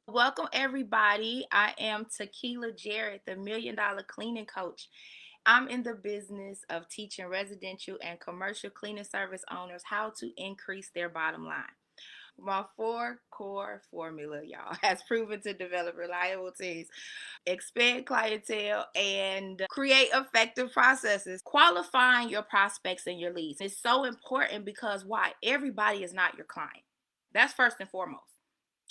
Welcome, everybody. I am Tequila Jarrett, the $1,000,000 cleaning coach. I'm in the business of teaching residential and commercial cleaning service owners how to increase their bottom line. My four core formula, y'all, has proven to develop reliable teams, expand clientele, and create effective processes. Qualifying your prospects and your leads is so important because why? Everybody is not your client. That's first and foremost.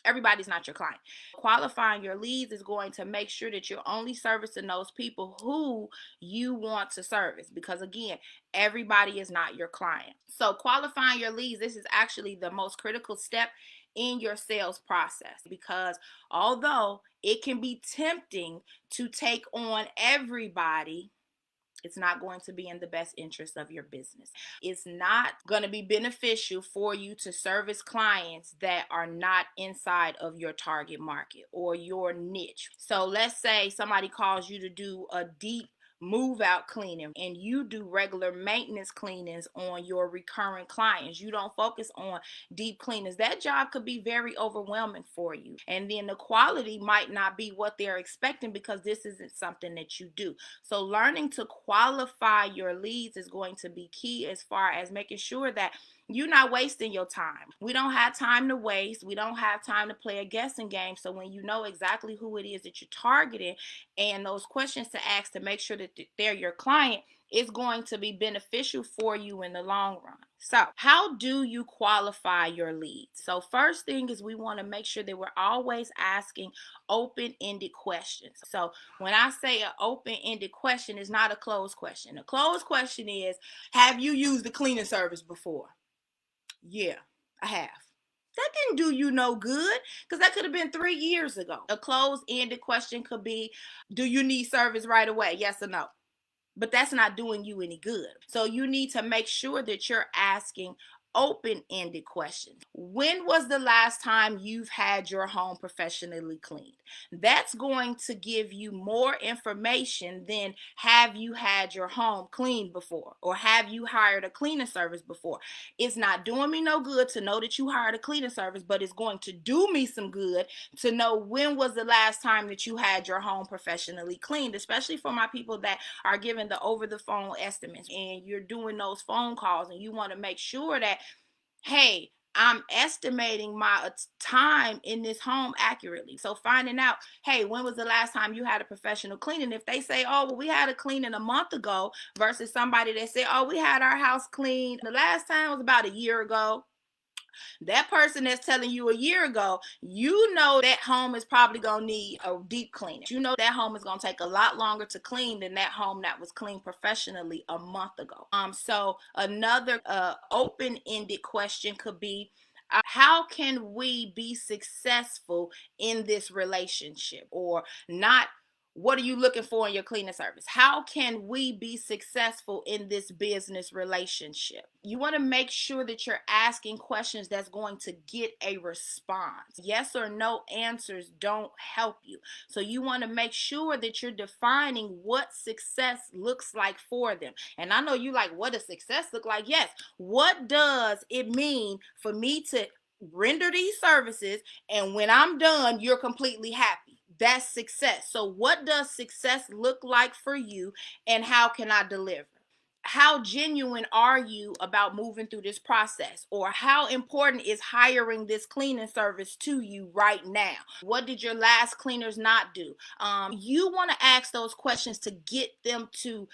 Everybody's not your client. Qualifying your leads is going to make sure that you're only servicing those people who you want to service, because again, everybody is not your client. So qualifying your leads, this is actually the most critical step in your sales process, because although it can be tempting to take on everybody, it's not going to be in the best interest of your business. It's not going to be beneficial for you to service clients that are not inside of your target market or your niche. So let's say somebody calls you to do a deep move out cleaning and you do regular maintenance cleanings on your recurring clients. You don't focus on deep cleanings. That job could be very overwhelming for you. And then the quality might not be what they're expecting because this isn't something that you do. So learning to qualify your leads is going to be key as far as making sure that you're not wasting your time. We don't have time to waste. We don't have time to play a guessing game. So when you know exactly who it is that you're targeting and those questions to ask to make sure that they're your client, it's going to be beneficial for you in the long run. So how do you qualify your leads? So first thing is we want to make sure that we're always asking open-ended questions. So when I say an open-ended question, it's not a closed question. A closed question is, have you used the cleaning service before? Yeah, I have. That didn't do you no good because that could have been 3 years ago. A closed-ended question could be, do you need service right away? Yes or no? But that's not doing you any good. So you need to make sure that you're asking open-ended questions. When was the last time you've had your home professionally cleaned? That's going to give you more information than have you had your home cleaned before or have you hired a cleaning service before. It's not doing me no good to know that you hired a cleaning service, but it's going to do me some good to know when was the last time that you had your home professionally cleaned, especially for my people that are giving the over the phone estimates and you're doing those phone calls and you want to make sure that, hey, I'm estimating my time in this home accurately. So finding out, hey, when was the last time you had a professional cleaning? If they say, oh, well, we had a cleaning a month ago versus somebody that said, oh, we had our house cleaned the last time was about a year ago. That person that's telling you a year ago, you know that home is probably going to need a deep cleaning. You know that home is going to take a lot longer to clean than that home that was cleaned professionally a month ago. So another open-ended question could be, how can we be successful in this relationship? Or not, what are you looking for in your cleaning service? How can we be successful in this business relationship? You want to make sure that you're asking questions that's going to get a response. Yes or no answers don't help you. So you want to make sure that you're defining what success looks like for them. And I know you like, what does success look like? Yes. What does it mean for me to render these services and when I'm done, you're completely happy? That's success. So what does success look like for you and how can I deliver? How genuine are you about moving through this process? Or how important is hiring this cleaning service to you right now? What did your last cleaners not do? You want to ask those questions to get them to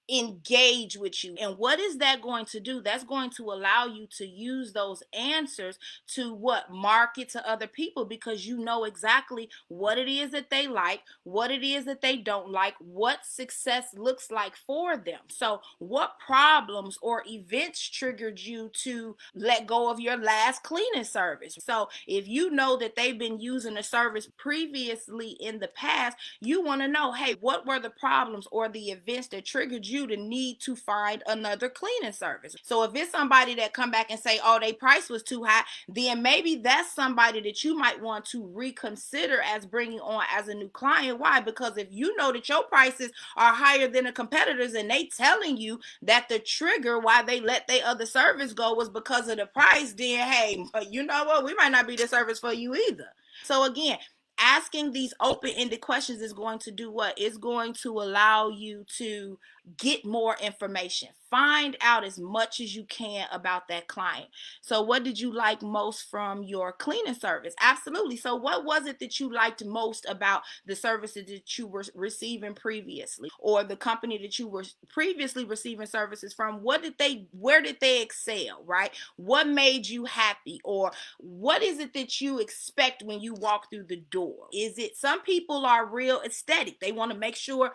engage with you. And what is that going to do? That's going to allow you to use those answers to what? Market to other people, because you know exactly what it is that they like, what it is that they don't like, what success looks like for them. So what problems or events triggered you to let go of your last cleaning service? So if you know that they've been using a service previously in the past, you want to know, hey, what were the problems or the events that triggered you to need to find another cleaning service? So if it's somebody that come back and say, oh, their price was too high, then maybe that's somebody that you might want to reconsider as bringing on as a new client. Why? Because if you know that your prices are higher than the competitors and they telling you that the trigger why they let their other service go was because of the price, then hey, you know what? We might not be the service for you either. So again, asking these open-ended questions is going to do what? It's going to allow you to get more information. Find out as much as you can about that client. So what did you like most from your cleaning service? Absolutely. So what was it that you liked most about the services that you were receiving previously, or the company that you were previously receiving services from? Where did they excel, right? What made you happy? Or what is it that you expect when you walk through the door? Is it, some people are real aesthetic. They want to make sure,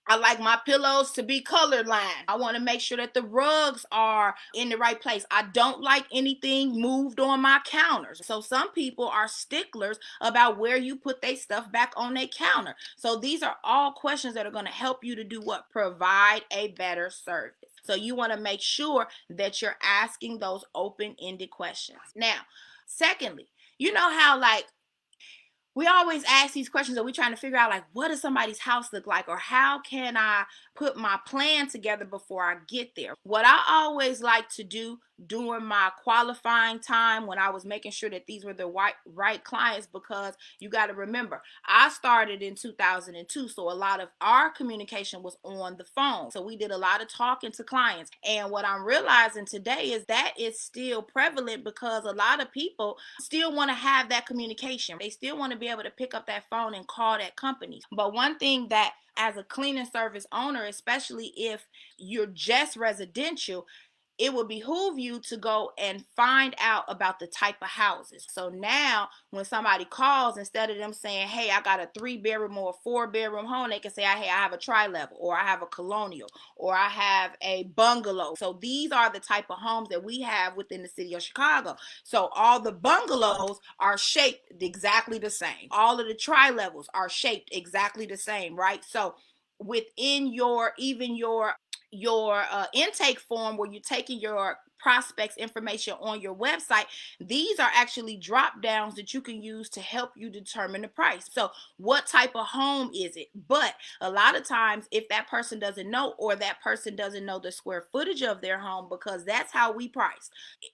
I like my pillows to be color lined. I want to make sure that the rugs are in the right place. I don't like anything moved on my counters. So some people are sticklers about where you put their stuff back on their counter. So these are all questions that are going to help you to do what? Provide a better service. So you want to make sure that you're asking those open-ended questions. Now, secondly, you know how like we always ask these questions, and we're trying to figure out like, what does somebody's house look like, or how can I put my plan together before I get there? What I always like to do during my qualifying time, when I was making sure that these were the right clients, because you got to remember, I started in 2002, so a lot of our communication was on the phone. So we did a lot of talking to clients, and what I'm realizing today is that is still prevalent, because a lot of people still want to have that communication. They still want to be able to pick up that phone and call that company. But one thing that, as a cleaning service owner, especially if you're just residential, it would behoove you to go and find out about the type of houses. So now when somebody calls, instead of them saying, hey, I got a 3-bedroom or a 4-bedroom home, they can say, hey, I have a tri-level, or I have a colonial, or I have a bungalow. So these are the type of homes that we have within the city of Chicago. So all the bungalows are shaped exactly the same. All of the tri-levels are shaped exactly the same, right? So within your intake form, where you're taking your prospects information on your website, these are actually drop downs that you can use to help you determine the price. So what type of home is it? But a lot of times, if that person doesn't know, or that person doesn't know the square footage of their home, because that's how we price.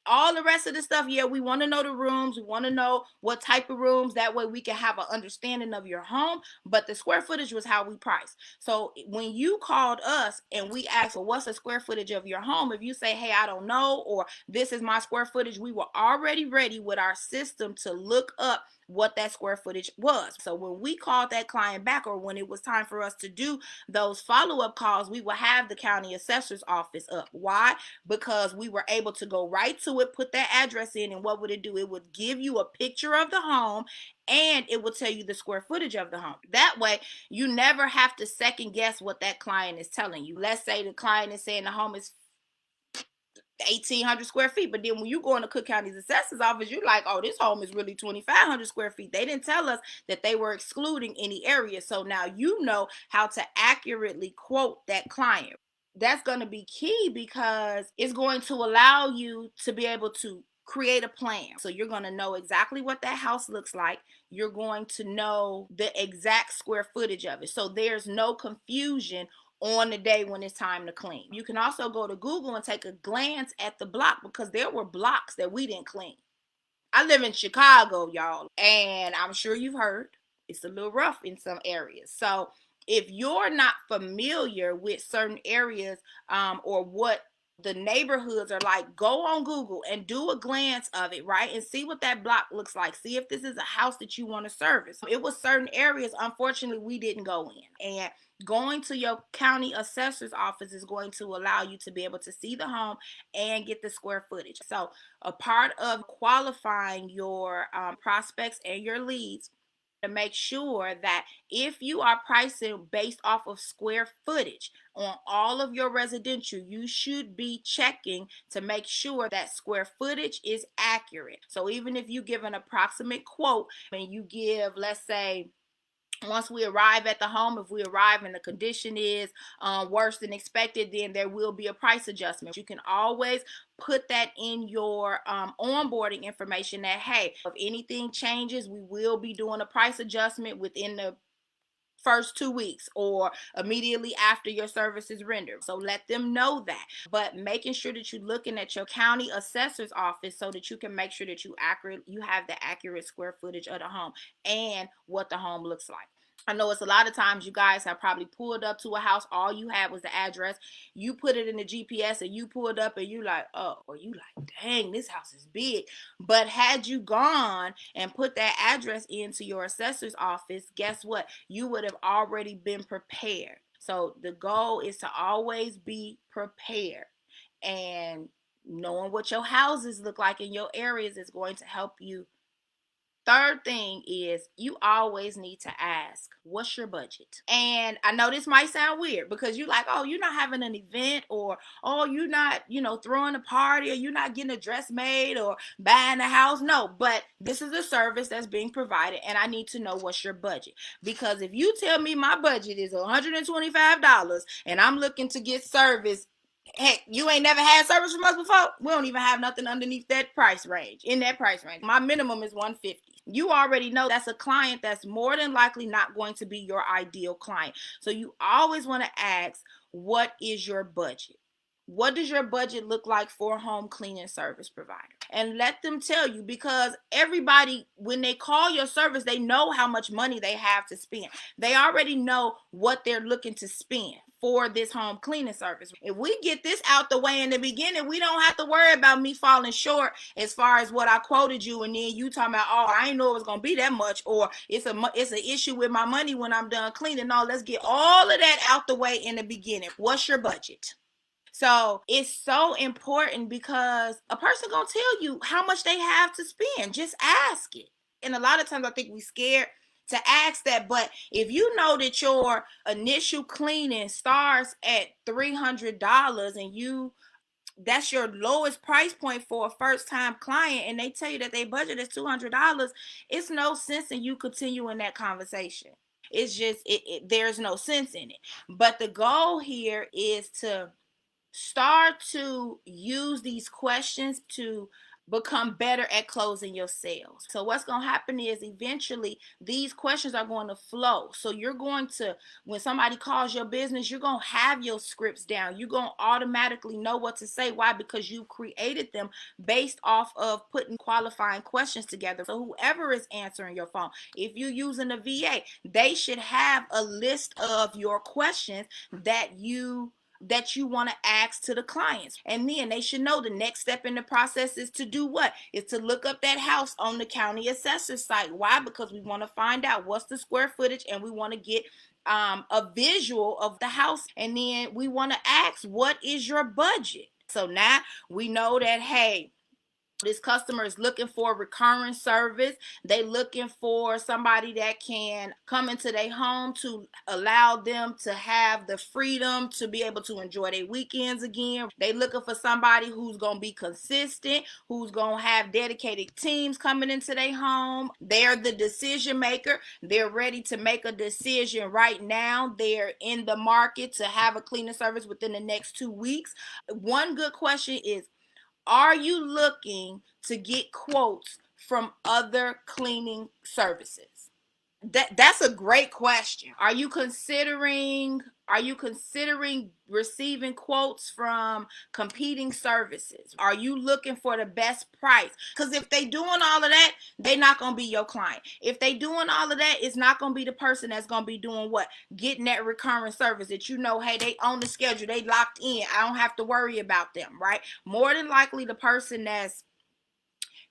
All the rest of the stuff, yeah, we want to know the rooms, we want to know what type of rooms, that way we can have an understanding of your home, but the square footage was how we price. So when you called us and we asked, well, what's the square footage of your home? If you say, hey, I don't know, or this is my square footage, we were already ready with our system to look up what that square footage was. So when we called that client back, or when it was time for us to do those follow-up calls, we will have the county assessor's office up. Why? Because we were able to go right to it, put that address in, and what would it do? It would give you a picture of the home, and it will tell you the square footage of the home. That way, you never have to second guess what that client is telling you. Let's say the client is saying the home is 1,800 square feet, but then when you go into Cook County's assessor's office, you're like, oh, this home is really 2,500 square feet. They didn't tell us that they were excluding any area. So now you know how to accurately quote that client. That's going to be key, because it's going to allow you to be able to create a plan. So you're going to know exactly what that house looks like. You're going to know the exact square footage of it. So there's no confusion on the day when it's time to clean. You can also go to Google and take a glance at the block, because there were blocks that we didn't clean. I live in Chicago, y'all, and I'm sure you've heard it's a little rough in some areas. So if you're not familiar with certain areas, or what the neighborhoods are like, go on Google and do a glance of it, right? And see what that block looks like. See if this is a house that you want to service. It was certain areas, unfortunately, we didn't go in. And going to your county assessor's office is going to allow you to be able to see the home and get the square footage. So a part of qualifying your prospects and your leads, to make sure that if you are pricing based off of square footage on all of your residential, you should be checking to make sure that square footage is accurate. So even if you give an approximate quote and you give, let's say, once we arrive at the home, if we arrive and the condition is worse than expected, then there will be a price adjustment. You can always put that in your onboarding information, that, hey, if anything changes, we will be doing a price adjustment within the first 2 weeks or immediately after your service is rendered. So let them know that. But making sure that you're looking at your county assessor's office so that you can make sure that you have the accurate square footage of the home and what the home looks like. I know it's a lot of times you guys have probably pulled up to a house, all you had was the address. You put it in the GPS and you pulled up and you like, oh, or you like, dang, this house is big. But had you gone and put that address into your assessor's office, guess what? You would have already been prepared. So the goal is to always be prepared. And knowing what your houses look like in your areas is going to help you. Third thing is you always need to ask, what's your budget? And I know this might sound weird because you're like, oh, you're not having an event, or oh, you're not, throwing a party, or you're not getting a dress made or buying a house. No, but this is a service that's being provided and I need to know what's your budget. Because if you tell me my budget is $125 and I'm looking to get service, heck, you ain't never had service from us before. We don't even have nothing underneath that price range. In that price range, my minimum is $150. You already know that's a client that's more than likely not going to be your ideal client. So you always want to ask, what is your budget? What does your budget look like for a home cleaning service provider? And let them tell you, because everybody, when they call your service, they know how much money they have to spend. They already know what they're looking to spend for this home cleaning service. If we get this out the way in the beginning, we don't have to worry about me falling short as far as what I quoted you, and then you talking about, oh, I didn't know it was gonna be that much, or it's an issue with my money when I'm done cleaning. No, let's get all of that out the way in the beginning. What's your budget? So it's so important because a person gonna tell you how much they have to spend. Just ask it. And a lot of times I think we scared to ask that. But if you know that your initial cleaning starts at $300 and that's your lowest price point for a first time client, and they tell you that their budget is $200, it's no sense in you continuing that conversation. It's just there's no sense in it. But the goal here is to start to use these questions to become better at closing your sales. So what's going to happen is eventually these questions are going to flow. So you're going to, when somebody calls your business, you're going to have your scripts down. You're going to automatically know what to say. Why? Because you created them based off of putting qualifying questions together. So whoever is answering your phone, if you're using a VA, they should have a list of your questions that you want to ask to the clients. And then they should know the next step in the process is to do what? Is to look up that house on the county assessor site. Why? Because we want to find out what's the square footage, and we want to get a visual of the house. And then we want to ask, what is your budget? So now we know that, hey, this customer is looking for recurring service. They looking for somebody that can come into their home to allow them to have the freedom to be able to enjoy their weekends again. They looking for somebody who's going to be consistent, who's going to have dedicated teams coming into their home. They're the decision maker. They're ready to make a decision right now. They're in the market to have a cleaning service within the next 2 weeks. One good question is, are you looking to get quotes from other cleaning services? That's a great question. Are you considering receiving quotes from competing services? Are you looking for the best price? Because if they doing all of that, they're not going to be your client. If they doing all of that, it's not going to be the person that's going to be doing what? Getting that recurring service that hey, they on the schedule, they locked in. I don't have to worry about them, right? More than likely the person that's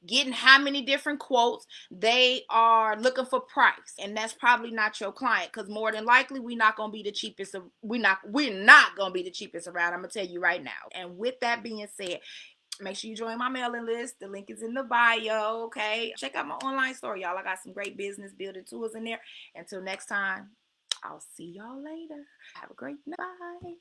getting how many different quotes, they are looking for price, and that's probably not your client, because more than likely we're not going to be the cheapest. We're not going to be the cheapest around. I'm going to tell you right now. And with that being said, make sure you join my mailing list. The link is in the bio. Okay, check out my online store, y'all. I got some great business building tools in there. Until next time, I'll see y'all later. Have a great night. Bye.